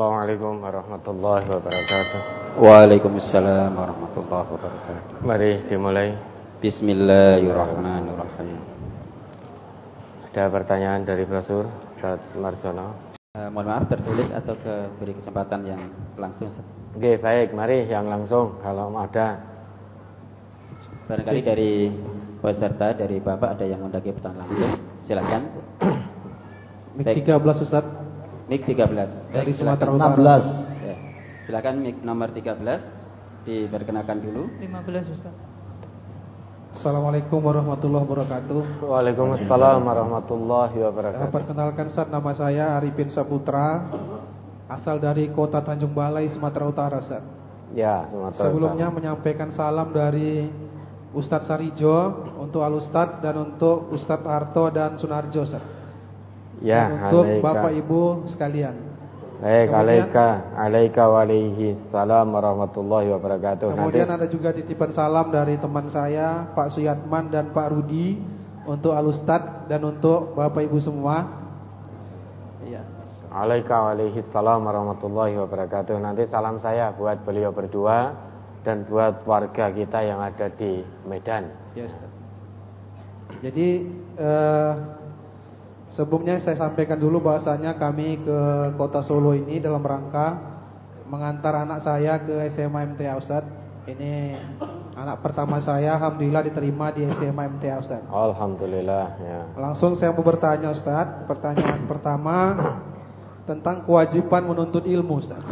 Assalamualaikum warahmatullahi wabarakatuh. Waalaikumsalam warahmatullahi wabarakatuh. Mari dimulai. Bismillahirrahmanirrahim. Ada pertanyaan dari Profesor Ustaz Marjono? Mohon maaf tertulis atau beri kesempatan yang langsung. Oke, baik, mari yang langsung kalau ada. Barangkali dari peserta, dari Bapak ada yang mendaki pertanyaan langsung. Silakan. Mik 13 Ustaz. Mik 13. Dari Sumatera Utara. 16. Ya. Silakan mik nomor 13 diperkenalkan dulu. 15 Ustaz. Assalamualaikum warahmatullahi wabarakatuh. Waalaikumsalam warahmatullahi wabarakatuh. Perkenalkan Ustaz, nama saya Arifin Saputra, asal dari Kota Tanjung Balai, Sumatera Utara Ustaz. Ya, Sumatera Sebelumnya Utara. menyampaikan salam dari Ustadz Sarijo untuk Al-Ustadz dan untuk Ustadz Harto dan Sunarjo Ustaz. Ya, Dan untuk alaika. Bapak Ibu sekalian. Baik, Kemudian- alaika wa alaihi salam warahmatullahi wabarakatuh. Kemudian Nanti ada juga titipan salam dari teman saya Pak Suyatman dan Pak Rudi untuk Al-Ustadz dan untuk Bapak Ibu semua. Iya. alaika wa alaihi salam warahmatullahi wabarakatuh. Nanti salam saya buat beliau berdua dan buat warga kita yang ada di Medan. Ya, Ustaz. Jadi sebelumnya saya sampaikan dulu bahwasanya kami ke Kota Solo ini dalam rangka mengantar anak saya ke SMA MTA Ustaz. Ini anak pertama saya, alhamdulillah diterima di SMA MTA Ustaz. Alhamdulillah, ya. Langsung saya mau bertanya Ustaz. Pertanyaan pertama tentang kewajiban menuntut ilmu Ustaz.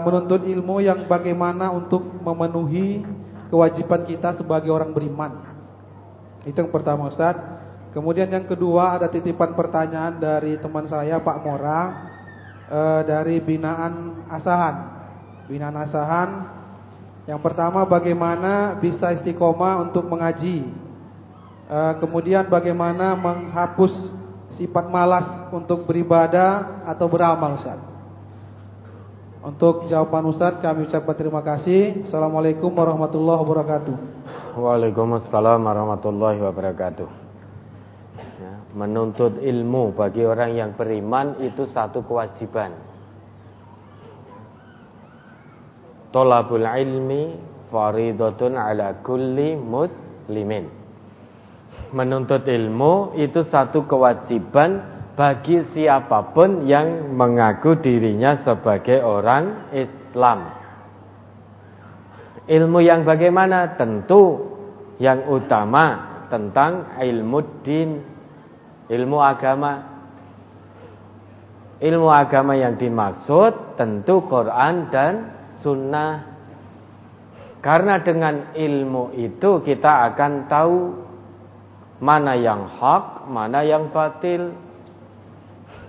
Menuntut ilmu yang bagaimana untuk memenuhi kewajiban kita sebagai orang beriman. Itu yang pertama Ustaz. Kemudian yang kedua ada titipan pertanyaan dari teman saya Pak Mora dari Binaan Asahan. Binaan Asahan. Yang pertama bagaimana bisa istiqomah untuk mengaji. Kemudian bagaimana menghapus sifat malas untuk beribadah atau beramal Ustaz. Untuk jawaban Ustaz kami ucapkan terima kasih. Assalamualaikum warahmatullahi wabarakatuh. Waalaikumsalam warahmatullahi wabarakatuh. Ya, menuntut ilmu bagi orang yang beriman itu satu kewajiban. Thalabul ilmi faridatun ala kulli muslimin. Menuntut ilmu itu satu kewajiban bagi siapapun yang mengaku dirinya sebagai orang Islam. Ilmu yang bagaimana? Tentu yang utama tentang ilmu din, ilmu agama. Ilmu agama yang dimaksud tentu Quran dan Sunnah. Karena dengan ilmu itu kita akan tahu mana yang hak, mana yang batil.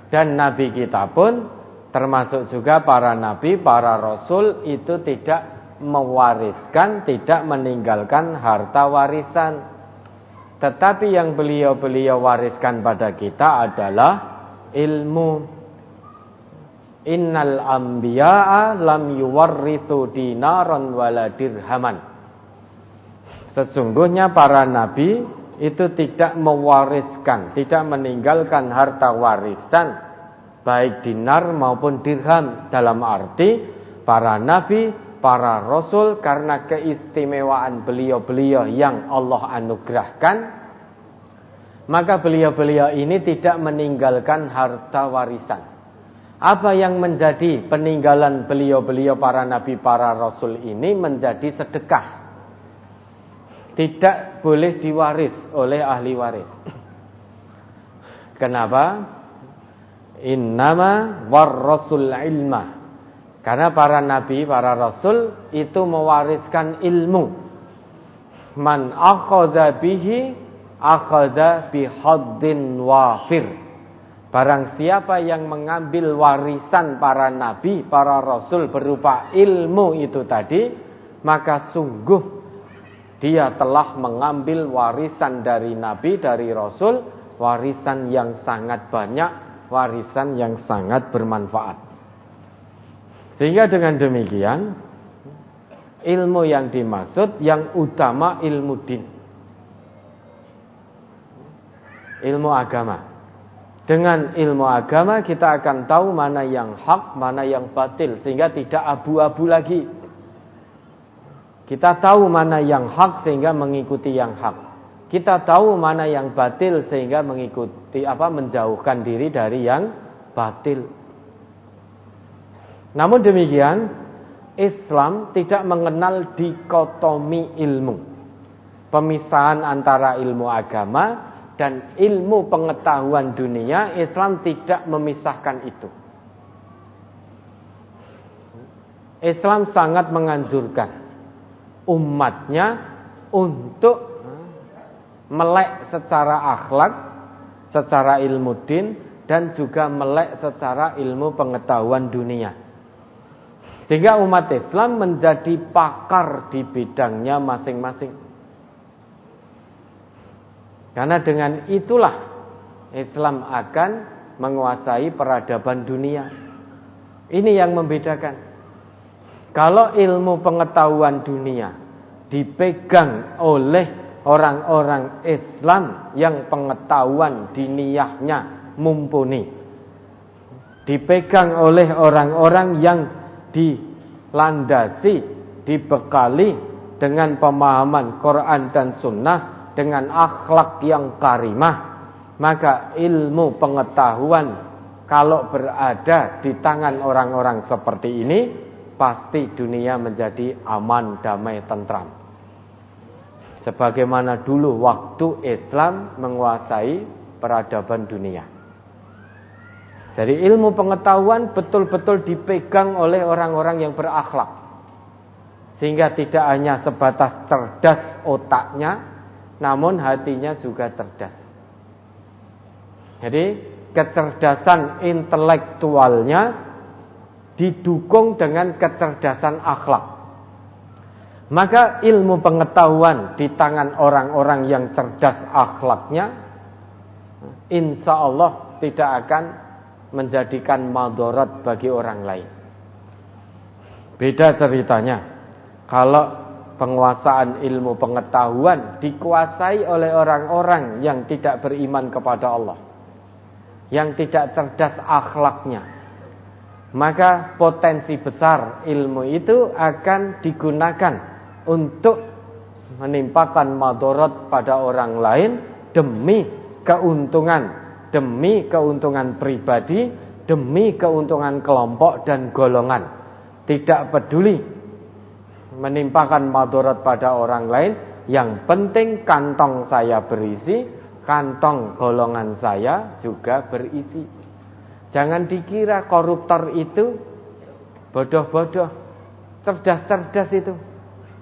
Dan Nabi kita pun termasuk juga para Nabi, para Rasul itu tidak mewariskan, tidak meninggalkan harta warisan. Tetapi yang beliau wariskan pada kita adalah ilmu. Innal anbiya'a lam yuwarrithu dinaran wala dirhaman. Sesungguhnya para nabi itu tidak mewariskan, tidak meninggalkan harta warisan baik dinar maupun dirham. Dalam arti para nabi, para rasul karena keistimewaan beliau-beliau yang Allah anugerahkan, maka beliau-beliau ini tidak meninggalkan harta warisan. Apa yang menjadi peninggalan beliau-beliau para nabi, para rasul ini menjadi sedekah. Tidak boleh diwaris oleh ahli waris. Kenapa? Innama warrasul ilma. Karena para nabi, para rasul itu mewariskan ilmu. Man akhadha bihi akhadha bihaddin wafir. Barang siapa yang mengambil warisan para nabi, para rasul berupa ilmu itu tadi, maka sungguh dia telah mengambil warisan dari nabi, dari rasul, warisan yang sangat banyak, warisan yang sangat bermanfaat. Sehingga dengan demikian, ilmu yang dimaksud yang utama ilmu din, ilmu agama. Dengan ilmu agama kita akan tahu mana yang hak, mana yang batil, sehingga tidak abu-abu lagi. Kita tahu mana yang hak sehingga mengikuti yang hak. Kita tahu mana yang batil sehingga menjauhkan diri dari yang batil. Namun demikian, Islam tidak mengenal dikotomi ilmu. Pemisahan antara ilmu agama dan ilmu pengetahuan dunia, Islam tidak memisahkan itu. Islam sangat menganjurkan umatnya untuk melek secara akhlak, secara ilmu din, dan juga melek secara ilmu pengetahuan dunia. Sehingga umat Islam menjadi pakar di bidangnya masing-masing. Karena dengan itulah Islam akan menguasai peradaban dunia. Ini yang membedakan. Kalau ilmu pengetahuan dunia dipegang oleh orang-orang Islam yang pengetahuan diniyahnya mumpuni, dipegang oleh orang-orang yang dilandasi, dibekali dengan pemahaman Quran dan Sunnah, dengan akhlak yang karimah, maka ilmu pengetahuan kalau berada di tangan orang-orang seperti ini, pasti dunia menjadi aman, damai, tentram. Sebagaimana dulu waktu Islam menguasai peradaban dunia. Jadi ilmu pengetahuan betul-betul dipegang oleh orang-orang yang berakhlak. Sehingga tidak hanya sebatas cerdas otaknya, namun hatinya juga cerdas. Jadi kecerdasan intelektualnya didukung dengan kecerdasan akhlak. Maka ilmu pengetahuan di tangan orang-orang yang cerdas akhlaknya, insya Allah tidak akan menjadikan madarat bagi orang lain. Beda ceritanya kalau penguasaan ilmu pengetahuan dikuasai oleh orang-orang yang tidak beriman kepada Allah, yang tidak cerdas akhlaknya, maka potensi besar ilmu itu akan digunakan untuk menimpakan madarat pada orang lain demi keuntungan pribadi, demi keuntungan kelompok dan golongan. Tidak peduli menimpakan madarat pada orang lain, yang penting kantong saya berisi, kantong golongan saya juga berisi. Jangan dikira koruptor itu bodoh-bodoh, cerdas-cerdas itu,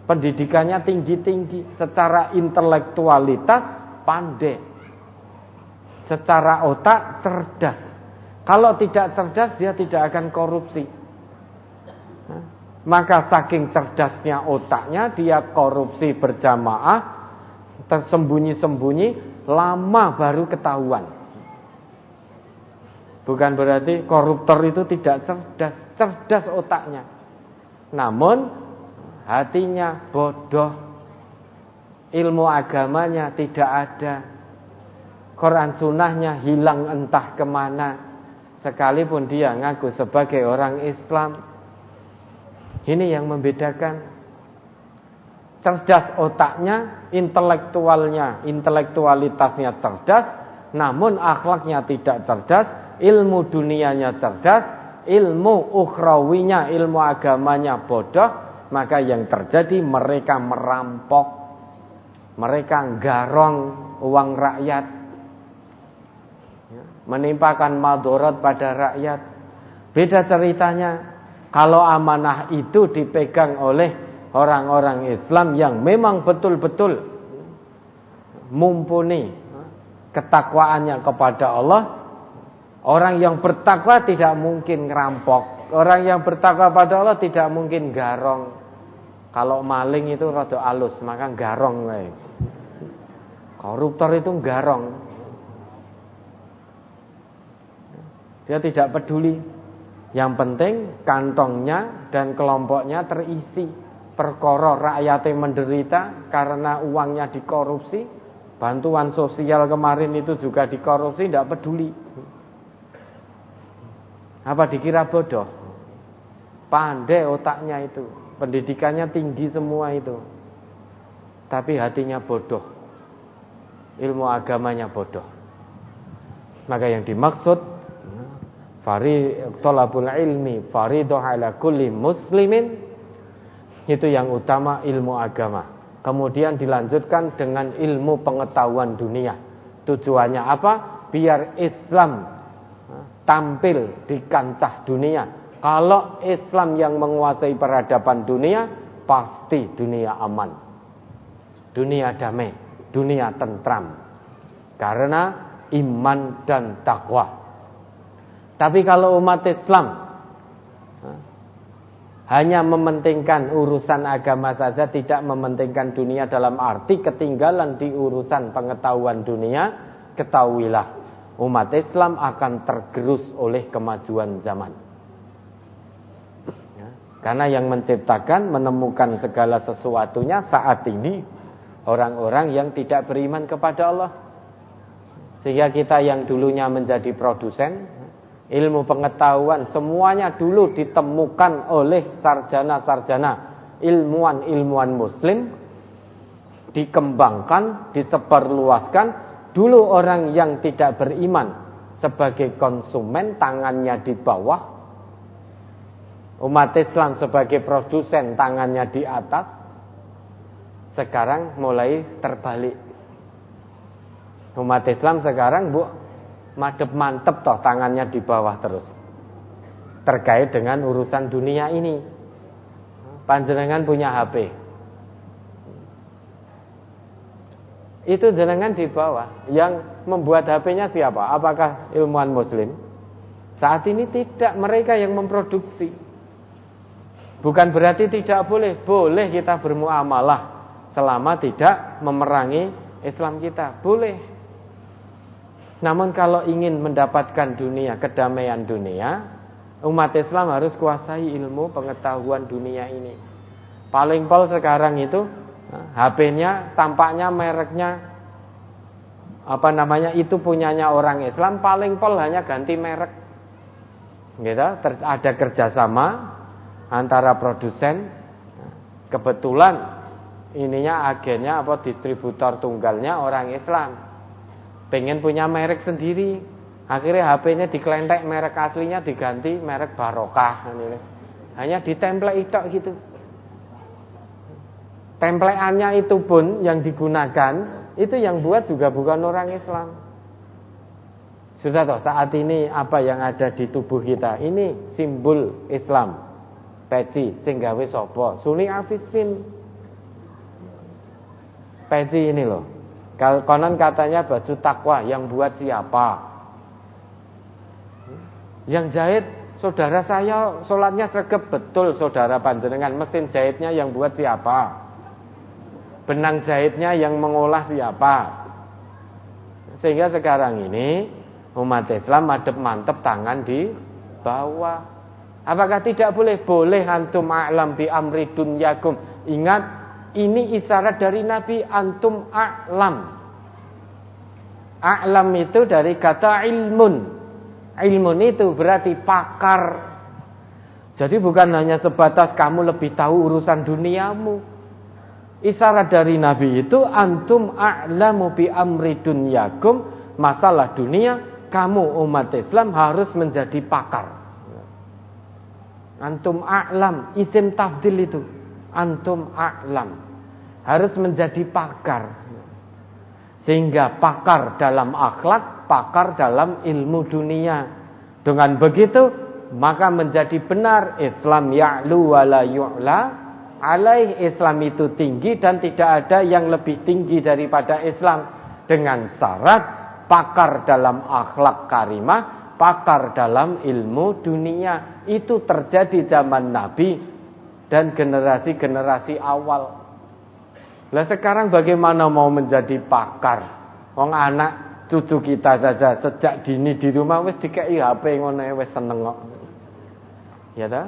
pendidikannya tinggi-tinggi, secara intelektualitas pandai, secara otak cerdas. Kalau tidak cerdas dia tidak akan korupsi. Maka saking cerdasnya otaknya, dia korupsi berjamaah, tersembunyi-sembunyi, lama baru ketahuan. Bukan berarti koruptor itu tidak cerdas, cerdas otaknya, namun hatinya bodoh, ilmu agamanya tidak ada, Quran sunnahnya hilang entah kemana, sekalipun dia ngaku sebagai orang Islam. Ini yang membedakan. Cerdas otaknya, intelektualitasnya cerdas, namun akhlaknya tidak cerdas, ilmu dunianya cerdas, ilmu ukhrawinya, ilmu agamanya bodoh, maka yang terjadi mereka merampok, mereka garong uang rakyat, menimpakan madarat pada rakyat. Beda ceritanya kalau amanah itu dipegang oleh orang-orang Islam yang memang betul-betul mumpuni ketakwaannya kepada Allah. Orang yang bertakwa tidak mungkin ngerampok, orang yang bertakwa pada Allah tidak mungkin garong. Kalau maling itu rada alus, maka garong. Koruptor itu garong. Dia tidak peduli. Yang penting kantongnya dan kelompoknya terisi. Perkara rakyatnya menderita karena uangnya dikorupsi. Bantuan sosial kemarin itu juga dikorupsi, tidak peduli. Apa dikira bodoh? Pandai otaknya itu, pendidikannya tinggi semua itu, tapi hatinya bodoh, ilmu agamanya bodoh. Maka yang dimaksud thalabul ilmi faridah ala kulli muslimin, itu yang utama ilmu agama. Kemudian dilanjutkan dengan ilmu pengetahuan dunia. Tujuannya apa? Biar Islam tampil di kancah dunia. Kalau Islam yang menguasai peradaban dunia, pasti dunia aman, dunia damai, dunia tentram, karena iman dan takwa. Tapi kalau umat Islam hanya mementingkan urusan agama saja, tidak mementingkan dunia dalam arti ketinggalan di urusan pengetahuan dunia, ketahuilah umat Islam akan tergerus oleh kemajuan zaman. Karena yang menciptakan, menemukan segala sesuatunya saat ini orang-orang yang tidak beriman kepada Allah. Sehingga kita yang dulunya menjadi produsen ilmu pengetahuan, semuanya dulu ditemukan oleh sarjana-sarjana, ilmuwan-ilmuwan muslim, dikembangkan, disebarluaskan. Dulu orang yang tidak beriman sebagai konsumen, tangannya di bawah. Umat Islam sebagai produsen, tangannya di atas. Sekarang mulai terbalik. Umat Islam sekarang madep mantep toh, tangannya di bawah terus, terkait dengan urusan dunia ini. Panjenengan punya HP, itu jenengan di bawah. Yang membuat HP-nya siapa? Apakah ilmuwan muslim? Saat ini tidak, mereka yang memproduksi. Bukan berarti tidak boleh. Boleh kita bermuamalah selama tidak memerangi Islam kita, boleh. Namun kalau ingin mendapatkan dunia, kedamaian dunia, umat Islam harus kuasai ilmu pengetahuan dunia ini. Paling pol sekarang itu HP-nya tampaknya mereknya itu punyanya orang Islam, paling pol hanya ganti merek. Gitu, ada kerjasama antara produsen, kebetulan ininya agennya distributor tunggalnya orang Islam, pengen punya merek sendiri, akhirnya HP-nya dikelentek merek aslinya diganti merek Barokah, hanya ditemplate itu gitu. Templeannya itu pun yang digunakan itu yang buat juga bukan orang Islam. Sudah toh, saat ini apa yang ada di tubuh kita ini simbol Islam. Peci sing gawe sapa? Suni Afisin. Peci ini loh. Konon katanya baju takwa, yang buat siapa? Yang jahit saudara saya, sholatnya sregep. Betul saudara panjenengan, mesin jahitnya yang buat siapa? Benang jahitnya yang mengolah siapa? Sehingga sekarang ini umat Islam madep mantep tangan di bawah. Apakah tidak boleh? Boleh. Antum a'lam bi amri dunyakum. Ingat, ini isyarat dari Nabi, antum a'lam. A'lam itu dari kata ilmun. Ilmun itu berarti pakar. Jadi bukan hanya sebatas kamu lebih tahu urusan duniamu. Isyarat dari Nabi itu antum a'lamu bi amri dunyakum. Masalah dunia, kamu umat Islam harus menjadi pakar. Antum a'lam, isim tafdil itu. Antum a'lam, harus menjadi pakar. Sehingga pakar dalam akhlak, pakar dalam ilmu dunia. Dengan begitu, maka menjadi benar Islam ya'lu wa la yu'la alaih. Islam itu tinggi dan tidak ada yang lebih tinggi daripada Islam. Dengan syarat pakar dalam akhlak karimah, pakar dalam ilmu dunia. Itu terjadi zaman Nabi dan generasi-generasi awal. Lah sekarang bagaimana mau menjadi pakar? Wong anak cucu kita saja sejak dini di rumah wis dikei HP ngono wis seneng kok. Ya ta?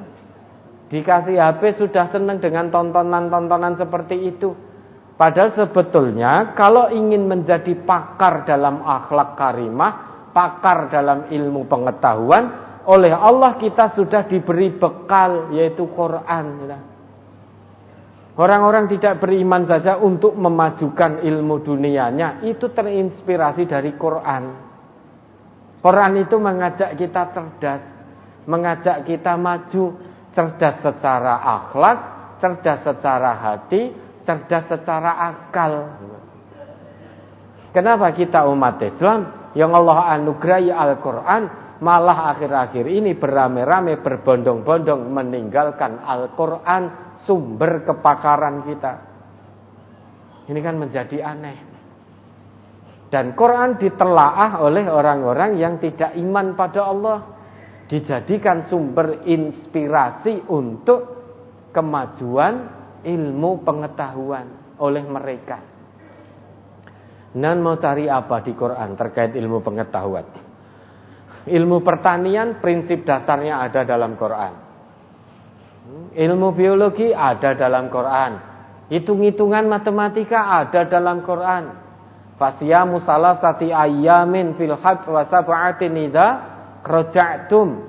Dikasih HP sudah seneng dengan tontonan-tontonan seperti itu. Padahal sebetulnya kalau ingin menjadi pakar dalam akhlak karimah, pakar dalam ilmu pengetahuan, oleh Allah kita sudah diberi bekal, yaitu Quran. Orang-orang tidak beriman saja untuk memajukan ilmu dunianya itu terinspirasi dari Quran. Quran itu mengajak kita cerdas, mengajak kita maju, cerdas secara akhlak, cerdas secara hati, cerdas secara akal. Kenapa kita umat Islam yang Allah anugerahi Al-Quran malah akhir-akhir ini beramai-ramai berbondong-bondong meninggalkan Al-Quran, sumber kepakaran kita. Ini kan menjadi aneh. Dan Quran ditelaah oleh orang-orang yang tidak iman pada Allah, dijadikan sumber inspirasi untuk kemajuan ilmu pengetahuan oleh mereka. Dan mau cari apa di Quran terkait ilmu pengetahuan? Ilmu pertanian prinsip dasarnya ada dalam Quran. Ilmu biologi ada dalam Quran. Hitung-hitungan matematika ada dalam Quran. Fasyamu salasati ayyamin fil hajj wa sab'atin idza raja'tum.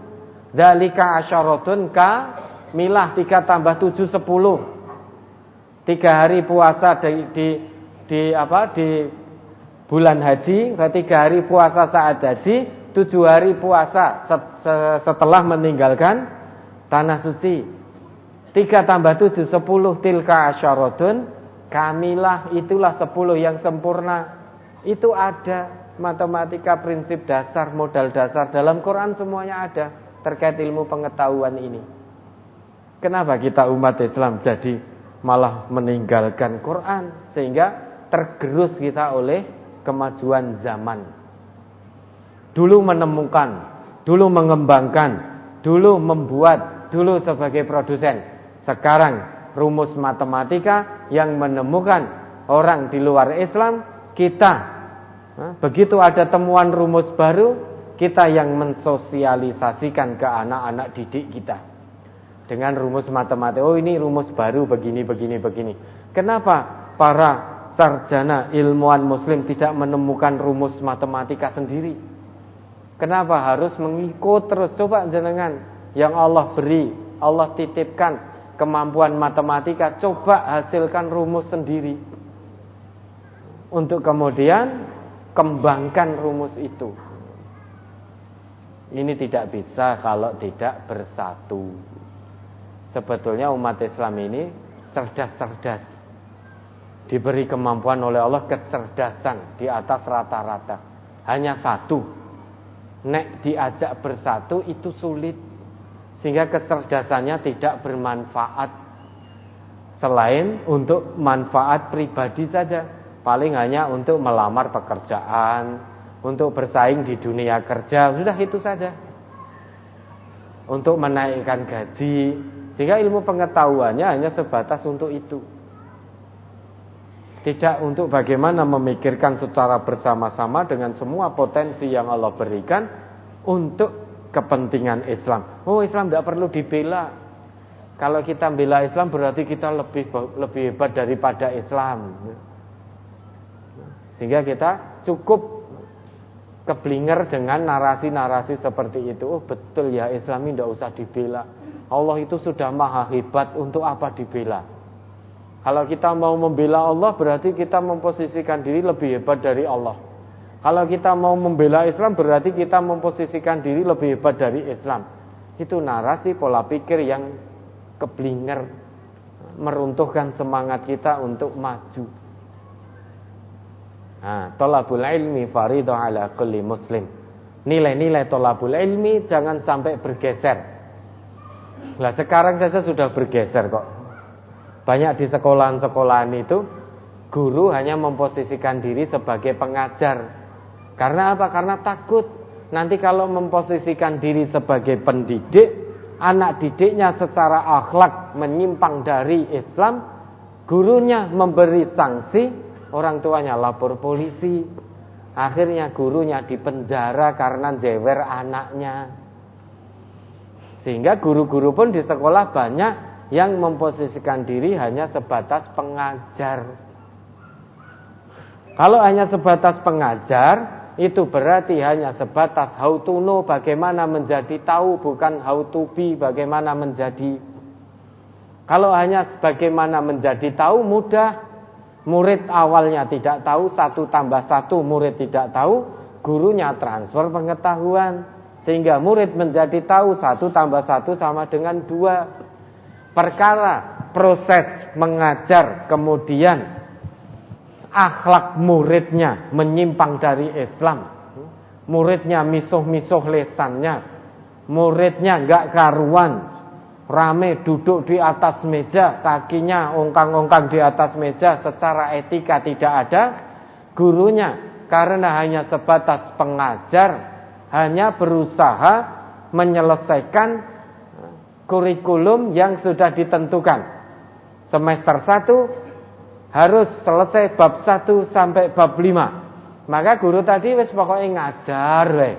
Dzalika asyaratun kamilah 3 tambah 7 10. 3 hari puasa di bulan haji, 3 hari puasa saat haji, 7 hari puasa setelah meninggalkan tanah suci. 3 tambah 7 10 tilka asyaratun kamilah, itulah 10 yang sempurna. Itu ada matematika, prinsip dasar, modal dasar dalam Quran semuanya ada terkait ilmu pengetahuan ini. Kenapa kita umat Islam jadi malah meninggalkan Quran sehingga tergerus kita oleh kemajuan zaman? Dulu menemukan, dulu mengembangkan, dulu membuat, dulu sebagai produsen. Sekarang rumus matematika yang menemukan orang di luar Islam, kita. Begitu ada temuan rumus baru, kita yang mensosialisasikan ke anak-anak didik kita. Dengan rumus matematika, oh ini rumus baru begini. Kenapa para sarjana ilmuwan muslim tidak menemukan rumus matematika sendiri? Kenapa harus mengikut terus? Coba jenengan yang Allah beri, Allah titipkan kemampuan matematika, coba hasilkan rumus sendiri untuk kemudian kembangkan rumus itu. Ini tidak bisa kalau tidak bersatu. Sebetulnya umat Islam ini cerdas-cerdas, diberi kemampuan oleh Allah kecerdasan di atas rata-rata. Hanya satu, nek diajak bersatu itu sulit. Sehingga kecerdasannya tidak bermanfaat selain untuk manfaat pribadi saja. Paling hanya untuk melamar pekerjaan, untuk bersaing di dunia kerja, sudah itu saja. Untuk menaikkan gaji. Sehingga ilmu pengetahuannya hanya sebatas untuk itu. Tidak untuk bagaimana memikirkan secara bersama-sama dengan semua potensi yang Allah berikan untuk kepentingan Islam. Oh, Islam tidak perlu dibela. Kalau kita bela Islam berarti kita lebih hebat daripada Islam. Sehingga kita cukup keblinger dengan narasi-narasi seperti itu. Oh, betul ya, Islam ini tidak usah dibela. Allah itu sudah maha hebat, untuk apa dibela? Kalau kita mau membela Allah berarti kita memposisikan diri lebih hebat dari Allah. Kalau kita mau membela Islam berarti kita memposisikan diri lebih hebat dari Islam. Itu narasi pola pikir yang keblinger, meruntuhkan semangat kita untuk maju. Thalabul ilmi faridah ala kulli muslim. Nilai-nilai thalabul ilmi jangan sampai bergeser. Lah sekarang saja sudah bergeser kok. Banyak di sekolahan-sekolahan itu guru hanya memposisikan diri sebagai pengajar. Karena apa? Karena takut nanti kalau memposisikan diri sebagai pendidik, anak didiknya secara akhlak menyimpang dari Islam, gurunya memberi sanksi, orang tuanya lapor polisi, akhirnya gurunya dipenjara karena jewer anaknya. Sehingga guru-guru pun di sekolah banyak yang memposisikan diri hanya sebatas pengajar. Kalau hanya sebatas pengajar, itu berarti hanya sebatas how to know, bagaimana menjadi tahu, bukan how to be, bagaimana menjadi. Kalau hanya bagaimana menjadi tahu mudah. Murid awalnya tidak tahu, 1 tambah 1 murid tidak tahu, gurunya transfer pengetahuan. Sehingga murid menjadi tahu 1 tambah 1 sama dengan 2. Perkara proses mengajar kemudian akhlak muridnya menyimpang dari Islam, muridnya misuh-misuh lesannya, muridnya enggak karuan, rame duduk di atas meja, kakinya ongkang-ongkang di atas meja, secara etika tidak ada. Gurunya karena hanya sebatas pengajar, hanya berusaha menyelesaikan kurikulum yang sudah ditentukan. Semester 1 harus selesai bab 1 sampai bab 5. Maka guru tadi wis pokoknya ngajar we.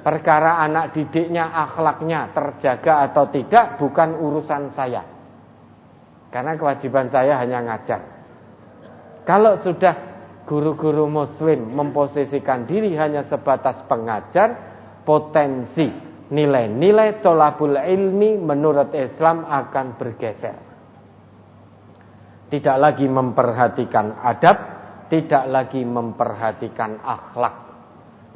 Perkara anak didiknya akhlaknya terjaga atau tidak bukan urusan saya. Karena kewajiban saya hanya ngajar. Kalau sudah guru-guru muslim memposisikan diri hanya sebatas pengajar, potensi nilai-nilai tholabul ilmi menurut Islam akan bergeser. Tidak lagi memperhatikan adab, tidak lagi memperhatikan akhlak.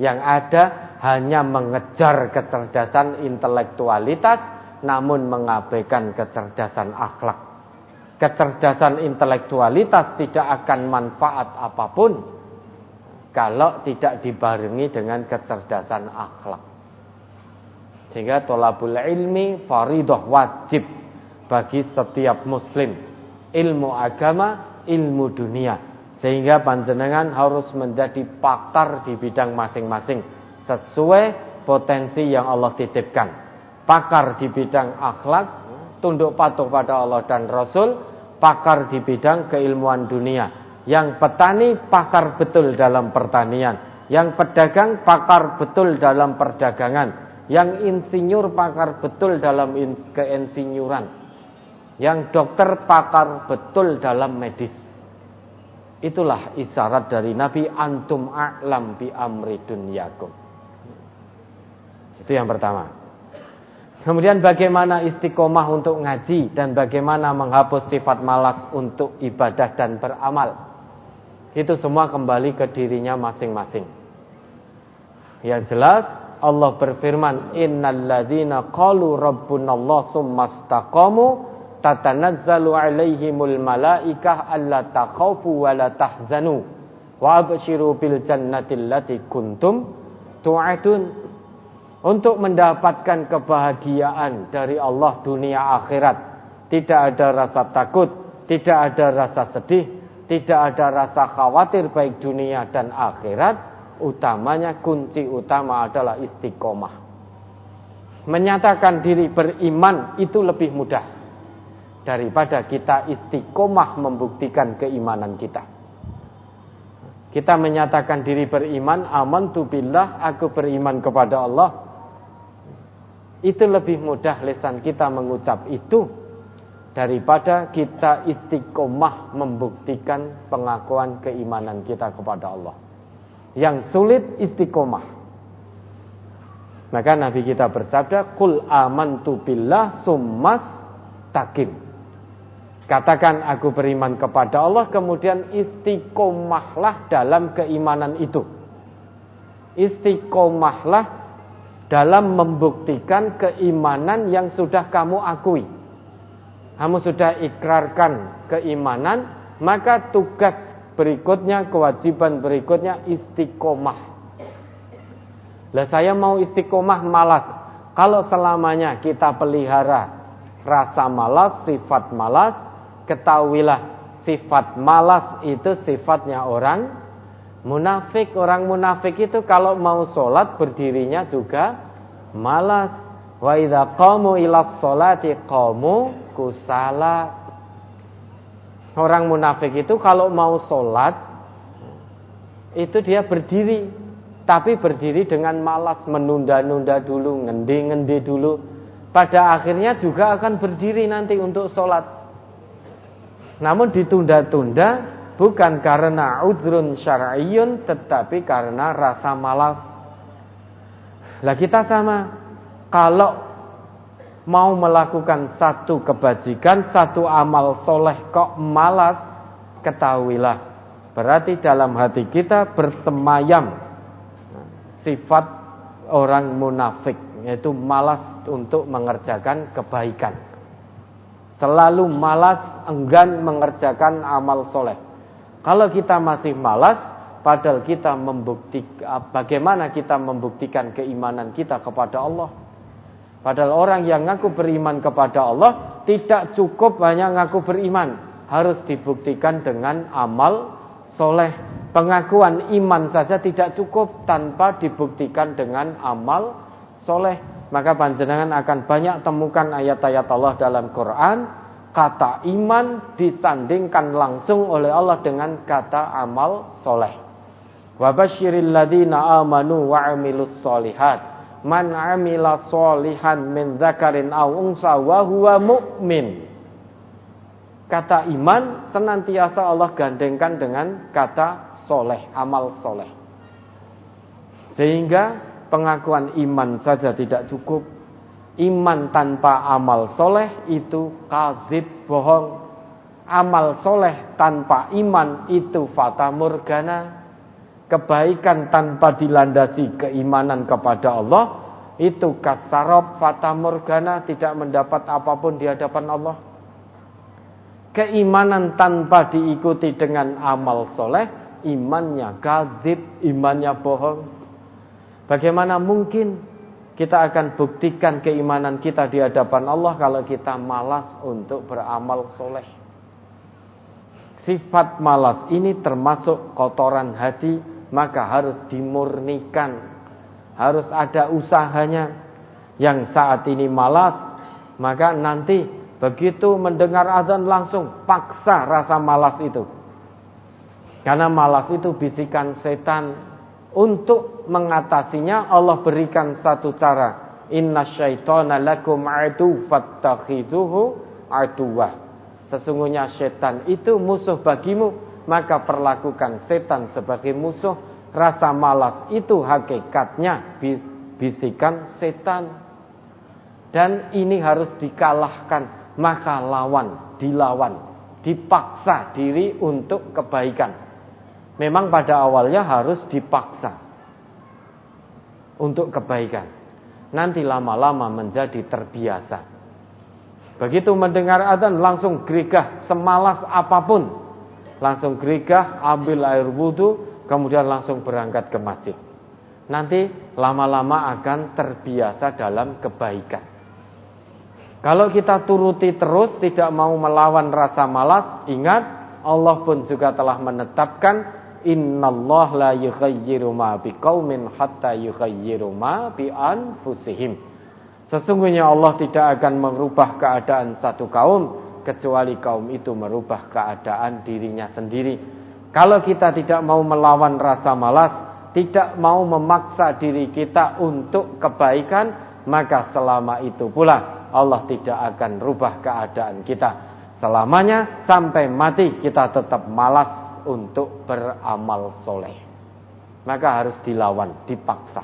Yang ada hanya mengejar kecerdasan intelektualitas, namun mengabaikan kecerdasan akhlak. Kecerdasan intelektualitas tidak akan manfaat apapun kalau tidak dibarengi dengan kecerdasan akhlak. Sehingga tholabul ilmi faridah, wajib bagi setiap muslim. Ilmu agama, ilmu dunia. Sehingga panjenengan harus menjadi pakar di bidang masing-masing sesuai potensi yang Allah titipkan. Pakar di bidang akhlak, tunduk patuh pada Allah dan Rasul, pakar di bidang keilmuan dunia. Yang petani pakar betul dalam pertanian, yang pedagang pakar betul dalam perdagangan, yang insinyur pakar betul dalam keinsinyuran, yang dokter pakar betul dalam medis. Itulah isyarat dari Nabi, antum a'lam bi amri dunyakum. Itu yang pertama. Kemudian bagaimana istiqomah untuk ngaji dan bagaimana menghapus sifat malas untuk ibadah dan beramal. Itu semua kembali ke dirinya masing-masing. Yang jelas Allah berfirman, innal ladzina qalu rabbunallah tsumastaqamu tatanazzalu alaihimul malaikah alla takhafu wa la tahzanu wa abshiru bil jannati allati kuntum tu'adun. Untuk mendapatkan kebahagiaan dari Allah dunia akhirat, tidak ada rasa takut, tidak ada rasa sedih, tidak ada rasa khawatir baik dunia dan akhirat. Utamanya, kunci utama adalah istiqomah. Menyatakan diri beriman itu lebih mudah daripada kita istiqomah membuktikan keimanan kita. Kita menyatakan diri beriman, amantu billah, aku beriman kepada Allah. Itu lebih mudah lisan kita mengucap itu daripada kita istiqomah membuktikan pengakuan keimanan kita kepada Allah. Yang sulit istiqomah. Maka Nabi kita bersabda, qul amantu billah summas taqim. Katakan aku beriman kepada Allah, kemudian istiqomahlah dalam keimanan itu. Istiqomahlah dalam membuktikan keimanan yang sudah kamu akui. Kamu sudah ikrarkan keimanan, maka tugas berikutnya, kewajiban berikutnya istiqomah. Lah saya mau istiqomah malas. Kalau selamanya kita pelihara rasa malas, sifat malas, ketahuilah sifat malas itu sifatnya orang munafik. Orang munafik itu kalau mau sholat berdirinya juga malas. Wa idza qamu ila sholati qamu kusala. Orang munafik itu kalau mau sholat itu dia berdiri, tapi berdiri dengan malas, menunda-nunda dulu, ngendi-ngendi dulu. Pada akhirnya juga akan berdiri nanti untuk sholat. Namun ditunda-tunda bukan karena udhrun syar'iyyun, tetapi karena rasa malas. Lah kita sama, kalau mau melakukan satu kebajikan, satu amal soleh kok malas, ketahuilah berarti dalam hati kita bersemayam sifat orang munafik, yaitu malas untuk mengerjakan kebaikan. Selalu malas, enggan mengerjakan amal soleh. Kalau kita masih malas, padahal kita bagaimana kita membuktikan keimanan kita kepada Allah? Padahal orang yang ngaku beriman kepada Allah tidak cukup hanya ngaku beriman, harus dibuktikan dengan amal soleh. Pengakuan iman saja tidak cukup tanpa dibuktikan dengan amal soleh. Maka panjenengan akan banyak temukan ayat-ayat Allah dalam Quran, kata iman disandingkan langsung oleh Allah dengan kata amal soleh. Wa basyiril ladzina amanu wa 'amilus sholihat, man 'amila sholihan min dzakarin aw unsa wa huwa mu'min. Kata iman senantiasa Allah gandengkan dengan kata soleh, amal soleh. Sehingga pengakuan iman saja tidak cukup. Iman tanpa amal soleh itu kadzib, bohong. Amal soleh tanpa iman itu fata morgana. Kebaikan tanpa dilandasi keimanan kepada Allah itu kasarab, fata morgana, tidak mendapat apapun di hadapan Allah. Keimanan tanpa diikuti dengan amal soleh, imannya kadzib, imannya bohong. Bagaimana mungkin kita akan buktikan keimanan kita di hadapan Allah kalau kita malas untuk beramal soleh? Sifat malas ini termasuk kotoran hati, maka harus dimurnikan. Harus ada usahanya. Yang saat ini malas, maka nanti begitu mendengar azan langsung paksa rasa malas itu. Karena malas itu bisikan setan. Untuk mengatasinya Allah berikan satu cara. Innasyaitana lakum adu fattakhidhuhu aduwah. Sesungguhnya setan itu musuh bagimu, maka perlakukan setan sebagai musuh. Rasa malas itu hakikatnya bisikan setan. Dan ini harus dikalahkan, maka dilawan, dipaksa diri untuk kebaikan. Memang pada awalnya harus dipaksa untuk kebaikan. Nanti lama-lama menjadi terbiasa. Begitu mendengar adzan langsung gerigah, semalas apapun. Langsung gerigah, ambil air wudu, kemudian langsung berangkat ke masjid. Nanti lama-lama akan terbiasa dalam kebaikan. Kalau kita turuti terus, tidak mau melawan rasa malas, ingat Allah pun juga telah menetapkan innallaha la yughayyiru ma biqaumin hatta yughayyiru ma bi anfusihim. Sesungguhnya Allah tidak akan merubah keadaan satu kaum kecuali kaum itu merubah keadaan dirinya sendiri. Kalau kita tidak mau melawan rasa malas, tidak mau memaksa diri kita untuk kebaikan, maka selama itu pula Allah tidak akan rubah keadaan kita. Selamanya sampai mati kita tetap malas untuk beramal soleh. Maka harus dilawan, dipaksa.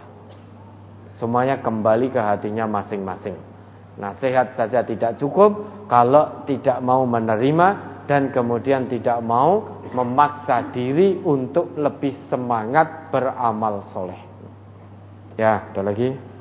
Semuanya kembali ke hatinya masing-masing. Nasihat saja tidak cukup kalau tidak mau menerima dan kemudian tidak mau memaksa diri untuk lebih semangat beramal soleh. Ya, ada lagi?